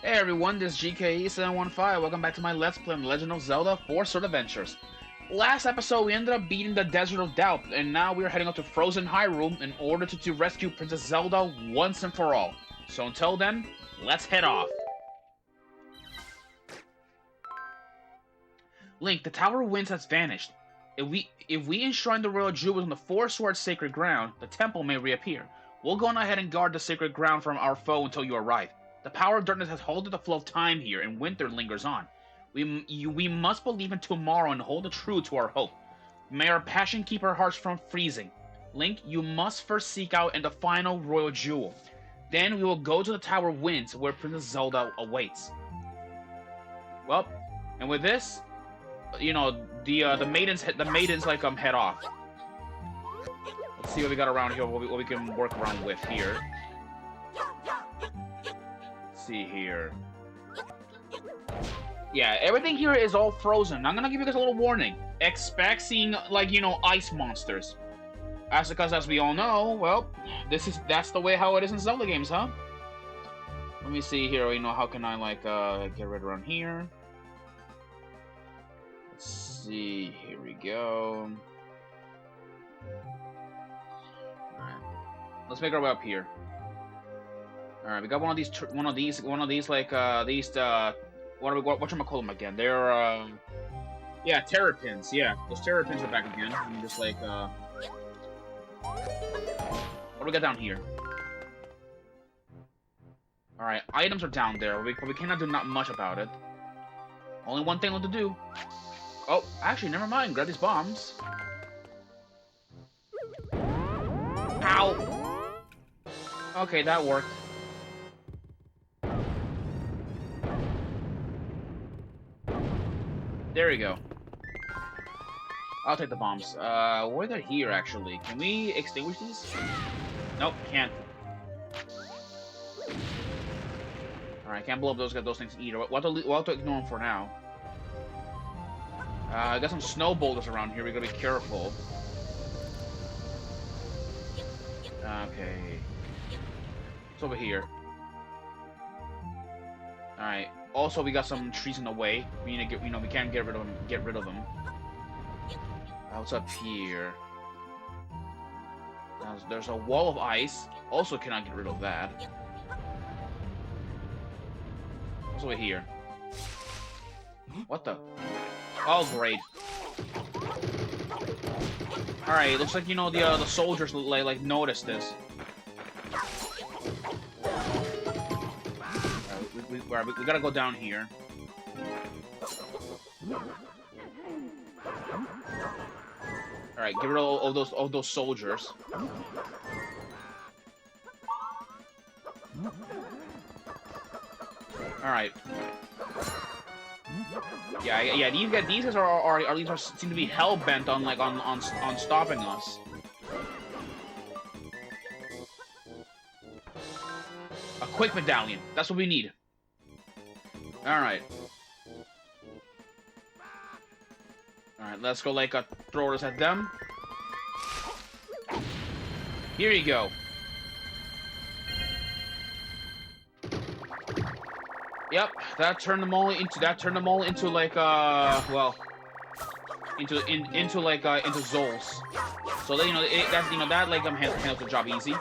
Hey everyone, this is GKE715. Welcome back to my Let's Play on Legend of Zelda 4 Sword Adventures. Last episode, we ended up beating the Desert of Doubt, and now we are heading up to Frozen Hyrule in order to rescue Princess Zelda once and for all. So until then, let's head off. Link, the Tower of Winds has vanished. If we enshrine the Royal Jewels on the Four Swords Sacred Ground, the temple may reappear. We'll go on ahead and guard the sacred ground from our foe until you arrive. The power of darkness has halted the flow of time here, and winter lingers on. We must believe in tomorrow and hold true to our hope. May our passion keep our hearts from freezing. Link, you must first seek out the final Royal Jewel. Then we will go to the Tower of Winds, where Princess Zelda awaits. Well, and with this, the maidens like head off. Let's see what we got around here, what we can work around with here. Let's see here. Yeah, everything here is all frozen. I'm gonna give you guys a little warning. Expect seeing, ice monsters. Because as we all know, well, that's the way how it is in Zelda games, huh? Let me see here, how can I, get rid around here? Let's see, here we go. Alright. Let's make our way up here. Alright, we got one of these, whatchamacall them again? They're, yeah, terrapins, yeah. Those terrapins are back again. I'm just what do we got down here? Alright, items are down there, but we cannot do not much about it. Only one thing left to do. Oh, actually, never mind. Grab these bombs. Ow! Okay, that worked. There we go. I'll take the bombs. Where they're here, actually. Can we extinguish these? Nope, can't. Alright, can't blow up those things either. We'll have to ignore them for now. I got some snow boulders around here. We gotta be careful. Okay. It's over here. Alright. Also, we got some trees in the way. We need to get, we can't get rid of them. What's up here? Now, there's a wall of ice. Also, cannot get rid of that. What's over here? What the? Oh, great. Alright, looks like, the soldiers, noticed this. We gotta go down here. Alright, get rid of all those soldiers. Alright. Yeah. These guys seem to be hell bent on on stopping us. A quick medallion. That's what we need. Alright. Alright, let's go throw this at them. Here you go. Yep, that turned them all into into Zols. So that handles the job easy.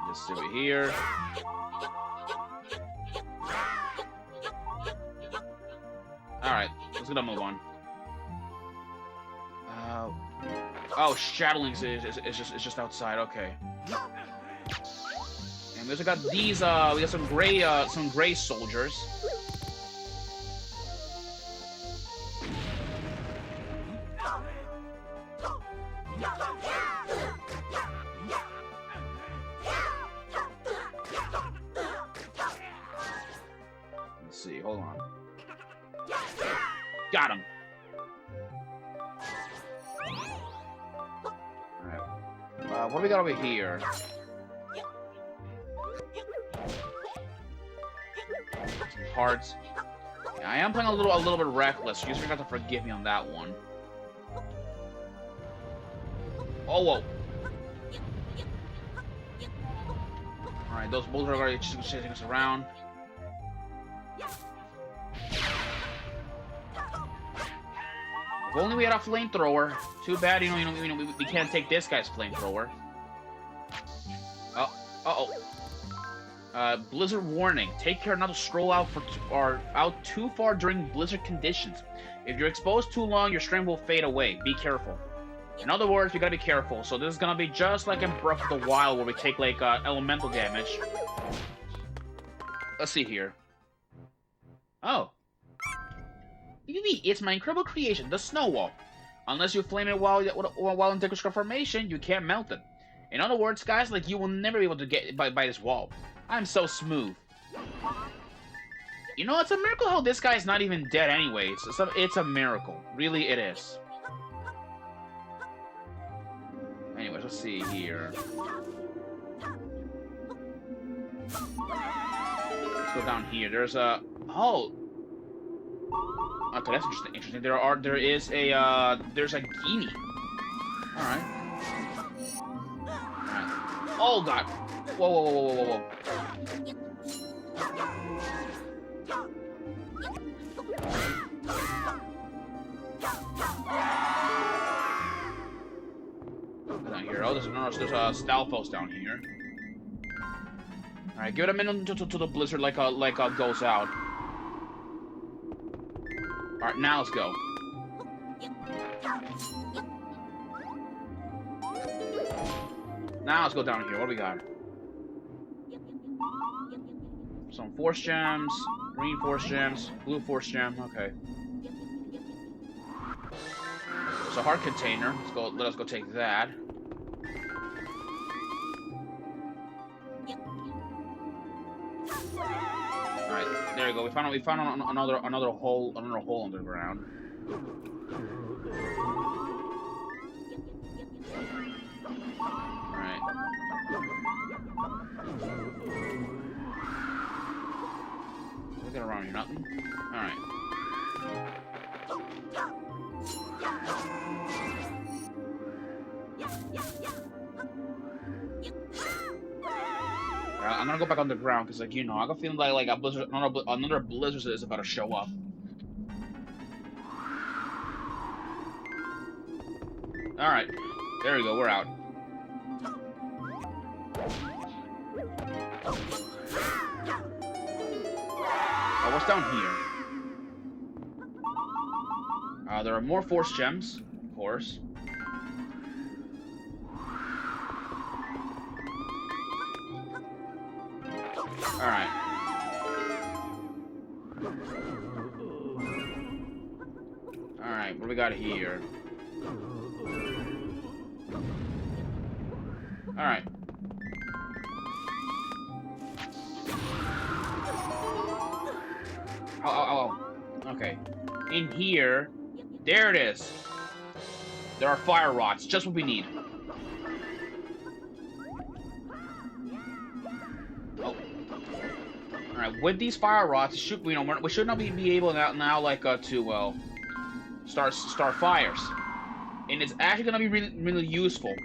Just over here. Alright, let's get a move on. Oh, Shadowlings is just outside. Okay. And we also got these. We got some gray soldiers. Let's see. Hold on. Got him. Alright. What do we got over here? hearts. Yeah, I am playing a little bit reckless. You just got to forgive me on that one. Oh, whoa. Alright, those bulls are already chasing us around. If only we had a flamethrower. Too bad, we can't take this guy's flamethrower. Blizzard warning. Take care not to stroll out out too far during blizzard conditions. If you're exposed too long, your strength will fade away. Be careful. In other words, you gotta be careful. So this is gonna be just like in Breath of the Wild, where we take like elemental damage. Let's see here. Oh. It's my incredible creation, the snow wall. Unless you flame it while in decorative formation, you can't melt it. In other words, guys, like you will never be able to get by this wall. I'm so smooth. You know, it's a miracle how this guy's not even dead anyways. It's a miracle. Really, it is. Anyways, let's see here. Let's go down here. There's a... Oh! Okay, that's interesting. There's a genie. Alright. Oh, God! Whoa. Down here. Oh, there's a Stalfos down here. Alright, give it a minute until the blizzard goes out. Alright, now let's go. Now let's go down here. What do we got? Some force gems, green force gems, blue force gem. Okay. There's a heart container. Let us go take that. Alright, there we go. We found another hole underground. Alright. Looking around here, nothing. Alright. I'm gonna go back underground because, like, I got a feeling like a blizzard, another blizzard is about to show up. All right, there we go. We're out. Oh, what's down here? There are more force gems, of course. Alright. Alright, what do we got here? Alright. Oh. Okay. In here, there it is. There are fire rods, just what we need. Alright, with these fire rods, we should not be able now to start fires, and it's actually gonna be really useful.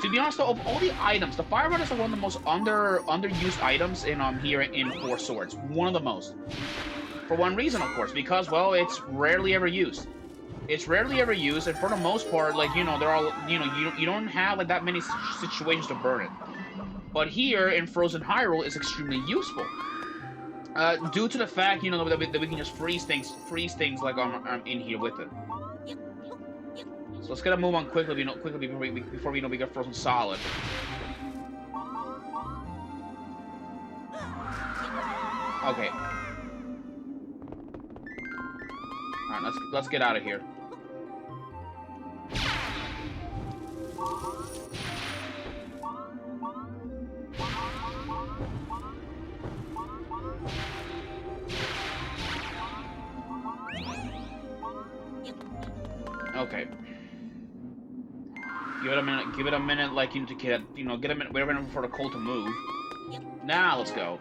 To be honest, though, of all the items, the fire rod is one of the most underused items in here in Four Swords. One of the most. For one reason, of course, because it's rarely ever used. It's rarely ever used, and for the most part, there are you don't have like that many situations to burn it. But here in Frozen Hyrule is extremely useful, due to the fact that we can just freeze things like in here with it. So let's get a move on quickly, before we get frozen solid. Okay. All right, let's get out of here. Okay. Give it a minute, like to get a minute, wait a minute for the coal to move. Now let's go.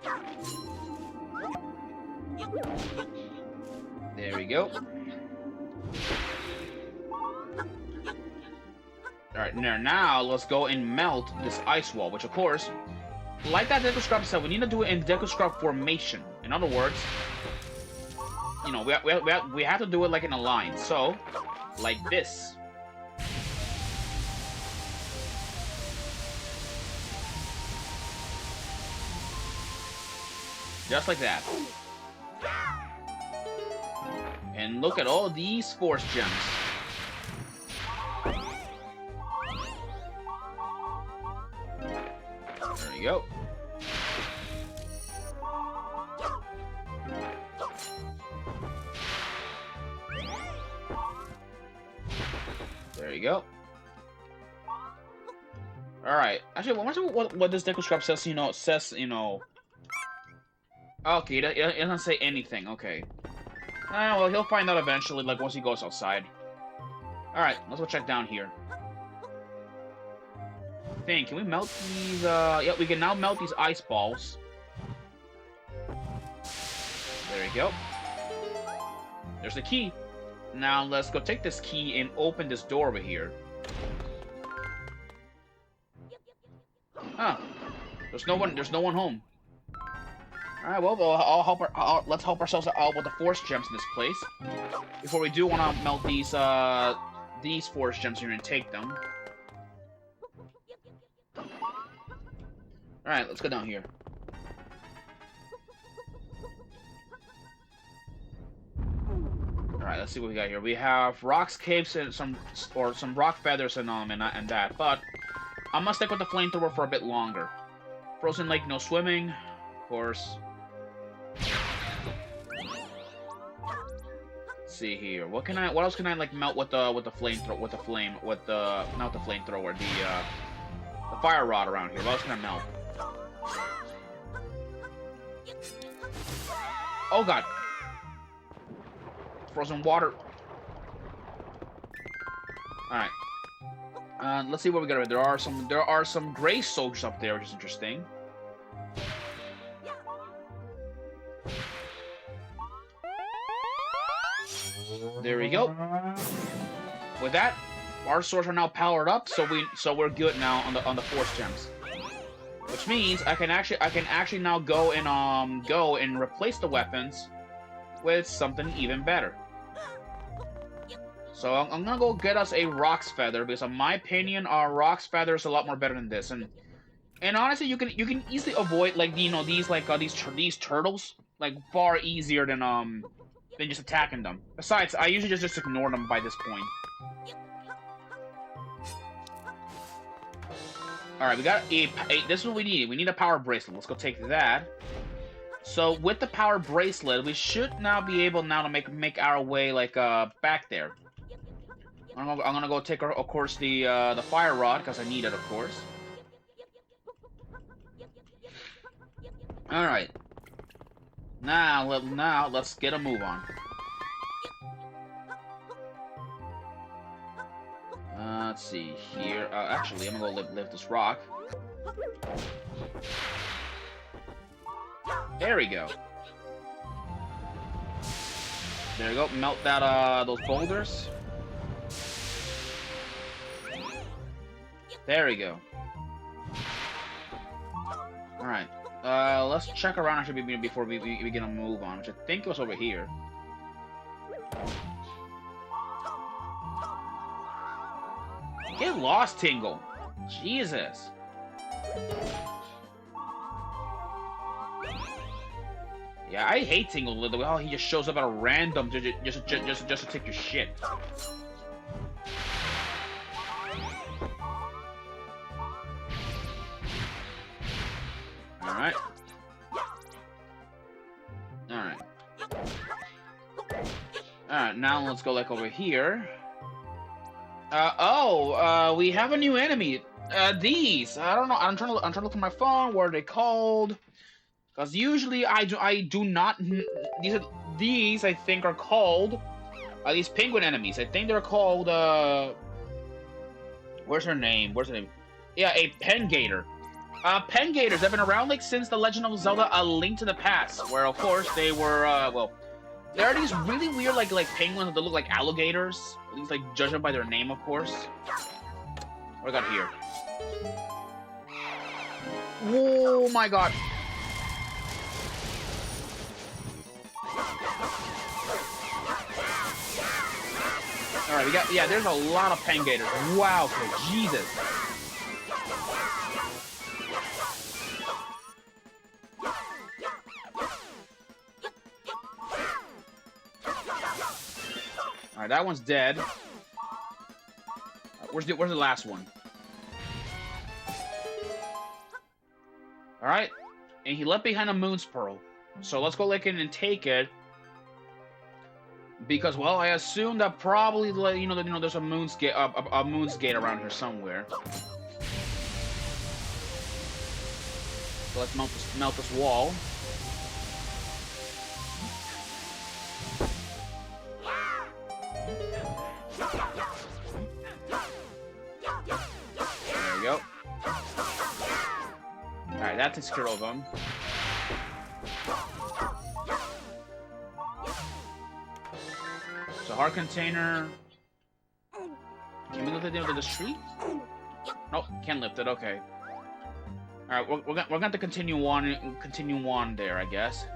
There we go. Alright, now let's go and melt this ice wall, which of course, like that Deku Scrub said, we need to do it in Deku Scrub formation. In other words, you know, we have to do it like in a line. So, like this. Just like that. And look at all these force gems. There you go. There you go. Alright. Actually, I wonder what this Deku Scrub says, Okay, it doesn't say anything, okay. Well, he'll find out eventually, like, once he goes outside. Alright, let's go check down here. Can we melt these, yeah, we can now melt these ice balls. There we go. There's the key. Now, let's go take this key and open this door over here. Huh. There's no one home. Alright, well, let's help ourselves out with the force gems in this place. Before we do want to melt these force gems here and take them. Alright, let's go down here. Alright, let's see what we got here. We have rocks, caves, and some rock feathers and that, but I'm gonna stick with the flamethrower for a bit longer. Frozen lake, no swimming, of course. Let's see here. What else can I like melt with the flamethrower? Not the flamethrower, the fire rod around here. What else can I melt? Oh god. Frozen water. Alright. Let's see what we got. There are some gray soldiers up there, which is interesting. There we go. With that, our swords are now powered up, so we're good now on the force gems. Which means I can actually now go and replace the weapons with something even better. So I'm gonna go get us a Rock's Feather, because in my opinion, our Rock's Feather is a lot more better than this. And honestly, you can easily avoid like these turtles like far easier than just attacking them. Besides, I usually just ignore them by this point. Alright, we got this is what we need. We need a power bracelet. Let's go take that. So with the power bracelet, we should now be able to make our way like back there. I'm gonna go take, of course, the fire rod, because I need it, of course. All right. Now let's get a move on. Let's see here. Actually, I'm gonna go lift this rock. There we go. There we go. Melt that those boulders. There we go. All right. Let's check around actually before we begin to move on, which I think was over here. Get lost, Tingle. Jesus. Yeah, I hate Tingle the way how he just shows up at a random just to take your shit. Alright. Alright. Alright, now let's go like over here. We have a new enemy. These. I don't know. I'm trying to look at my phone. What are they called? Because usually I do not. These I think are called these penguin enemies. I think they're called. Where's her name? Yeah, a Pengator. Pen Gators have been around like since the Legend of Zelda: A Link to the Past, where of course they were well, there are these really weird like penguins that look like alligators, at least like judging by their name, of course. What do I got here? Oh my god! All right, we got there's a lot of Pen Gators. Wow, okay, Jesus. Alright, that one's dead. Where's the last one? Alright. And he left behind a Moon's Pearl. So let's go look in and take it. Because, well, I assume that probably, there's a Moon's Gate, a Moon's Gate around here somewhere. So let's melt this wall. There we go. Alright, that takes care of them. So, heart container. Can we lift it into the street? Nope, can't lift it, okay. Alright, we're going to have to continue on there, I guess.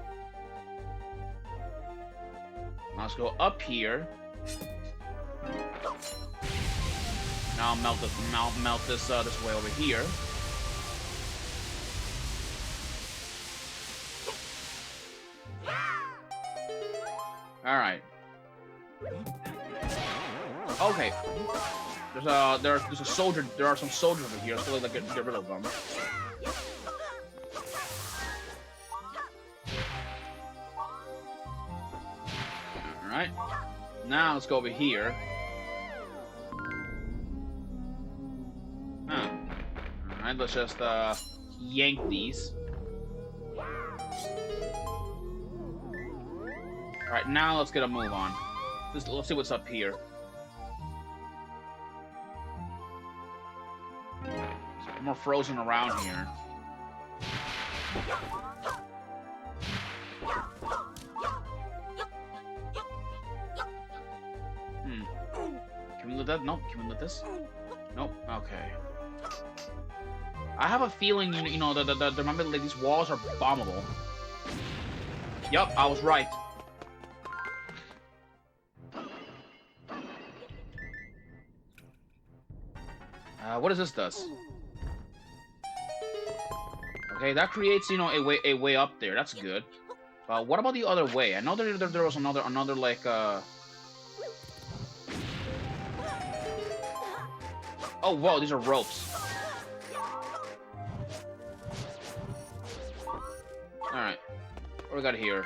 Now let's go up here. Now I'll melt this this way over here. All right. Okay. There's a soldier. There are some soldiers over here, so let's get rid of them. All right. Now let's go over here. Alright, let's just yank these. Alright, now let's get a move on. Let's see what's up here. Some more frozen around here. Can we lift that? Nope. Can we lift this? Nope. Okay. I have a feeling, that remember, like, these walls are bombable. Yup, I was right. What does this does? Okay, that creates, a way up there. That's good. What about the other way? I know there was another like, Oh, whoa, these are ropes. Alright. What do we got here?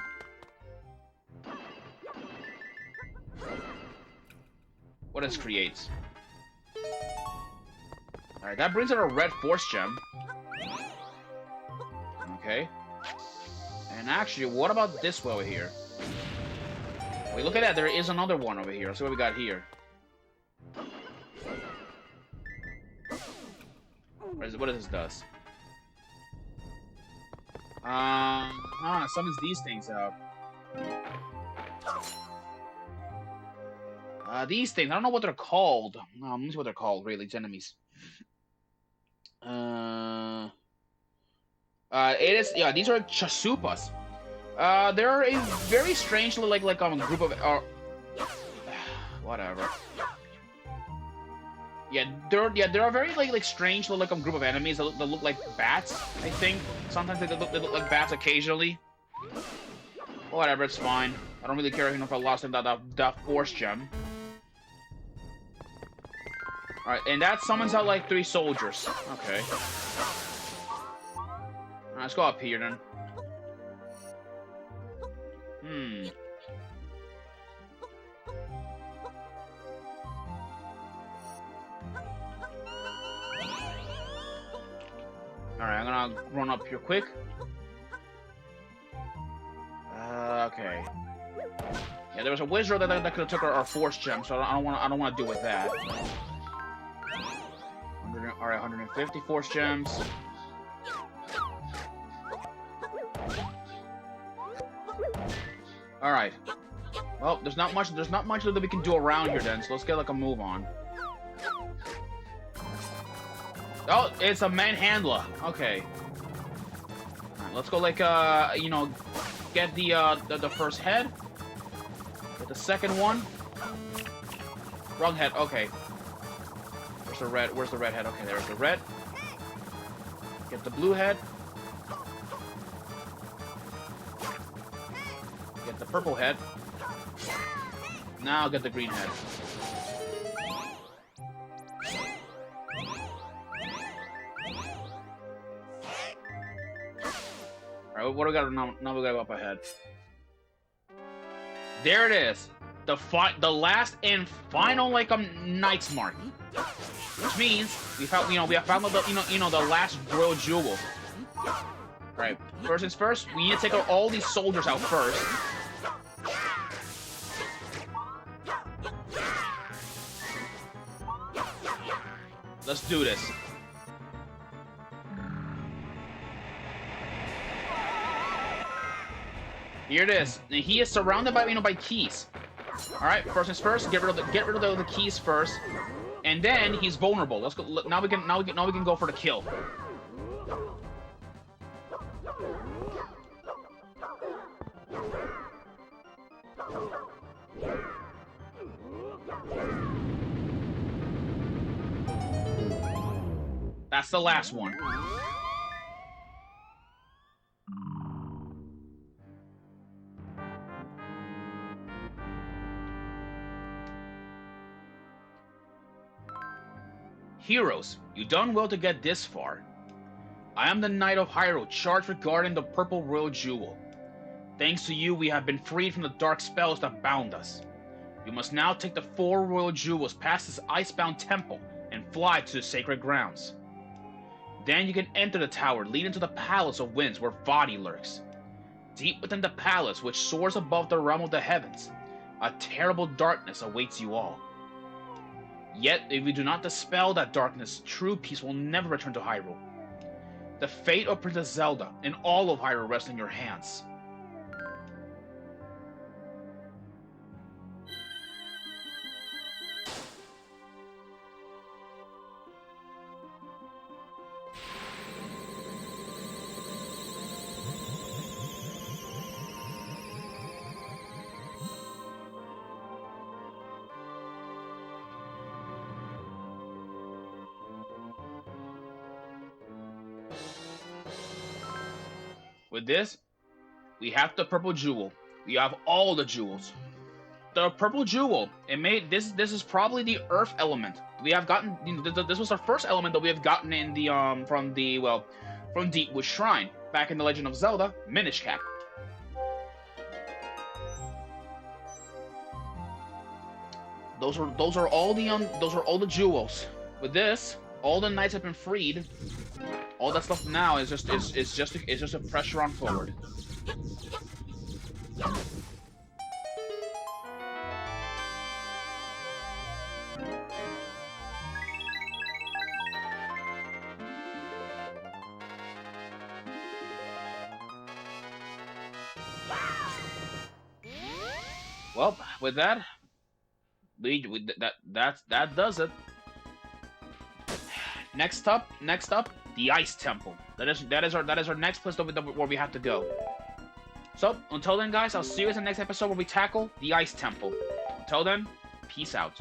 What this creates? Alright, that brings out a red force gem. Okay. And actually, what about this way over here? Wait, look at that. There is another one over here. Let's see what we got here. What does this does? It summons these things out. These things, I don't know what they're called. Let me see what they're called, really, it's enemies. These are Chasupas. They're a very strange little, group of, whatever. Yeah, there are very strange little group of enemies that look like bats. I think sometimes they look like bats occasionally. Whatever, it's fine. I don't really care if I lost that force gem. All right, and that summons out like 3 soldiers. Okay. All right, let's go up here then. Alright, I'm gonna run up here quick. Okay. Yeah, there was a wizard that could have took our force gem, so I don't want to deal with that. Alright, 150 force gems. Alright. Well, there's not much that we can do around here then, so let's get like a move on. Oh, it's a manhandler. Okay. Alright, let's go like you know, get the first head. Get the second one. Wrong head, okay. Where's the red? Where's the red head? Okay, there's the red. Get the blue head. Get the purple head. Now get the green head. Alright, what do we got now? Now we gotta go up ahead. There it is. The last and final like Knight's Mark. Which means we found we have found the last royal jewel. Right. First things first, we need to take out all these soldiers out first. Let's do this. Here it is. And he is surrounded by by keys. All right. First things first, get rid of the keys first, and then he's vulnerable. Let's go. Now we can go for the kill. That's the last one. Heroes, you done well to get this far. I am the Knight of Hyrule, charged with guarding the Purple Royal Jewel. Thanks to you, we have been freed from the dark spells that bound us. You must now take the 4 Royal Jewels past this icebound temple and fly to the sacred grounds. Then you can enter the tower leading to the Palace of Winds where Vadi lurks. Deep within the palace, which soars above the realm of the heavens, a terrible darkness awaits you all. Yet, if we do not dispel that darkness, true peace will never return to Hyrule. The fate of Princess Zelda and all of Hyrule rests in your hands. With this, we have the purple jewel. We have all the jewels. The purple jewel, this is probably the earth element. We have gotten, this was our first element that we have gotten in the from Deepwood Shrine back in the Legend of Zelda Minish Cap. Those are all the jewels. With this, all the knights have been freed. All that stuff now is just a pressure on forward. Well, with that, that does it. Next up, the Ice Temple. That is our next place where we have to go. So, until then, guys, I'll see you guys in the next episode where we tackle the Ice Temple. Until then, peace out.